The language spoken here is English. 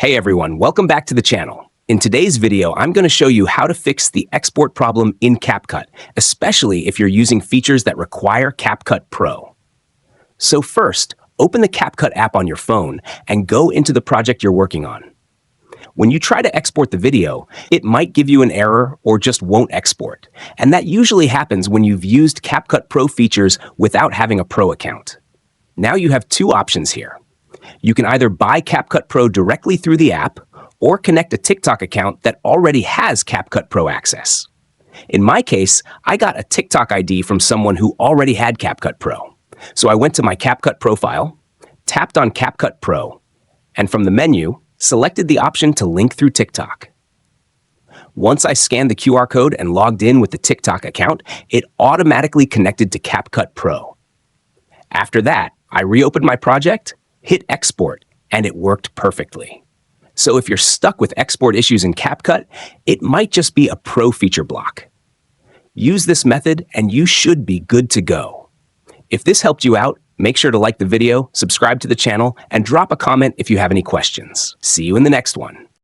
Hey everyone, welcome back to the channel. In today's video, I'm going to show you how to fix the export problem in CapCut, especially if you're using features that require CapCut Pro. So first, open the CapCut app on your phone and go into the project you're working on. When you try to export the video, it might give you an error or just won't export, and that usually happens when you've used CapCut Pro features without having a Pro account. Now you have two options here. You can either buy CapCut Pro directly through the app or connect a TikTok account that already has CapCut Pro access. In my case, I got a TikTok ID from someone who already had CapCut Pro. So I went to my CapCut profile, tapped on CapCut Pro, and from the menu, selected the option to link through TikTok. Once I scanned the QR code and logged in with the TikTok account, it automatically connected to CapCut Pro. After that, I reopened my project, hit export, and it worked perfectly. So if you're stuck with export issues in CapCut, it might just be a Pro feature block. Use this method and you should be good to go. If this helped you out, make sure to like the video, subscribe to the channel, and drop a comment if you have any questions. See you in the next one.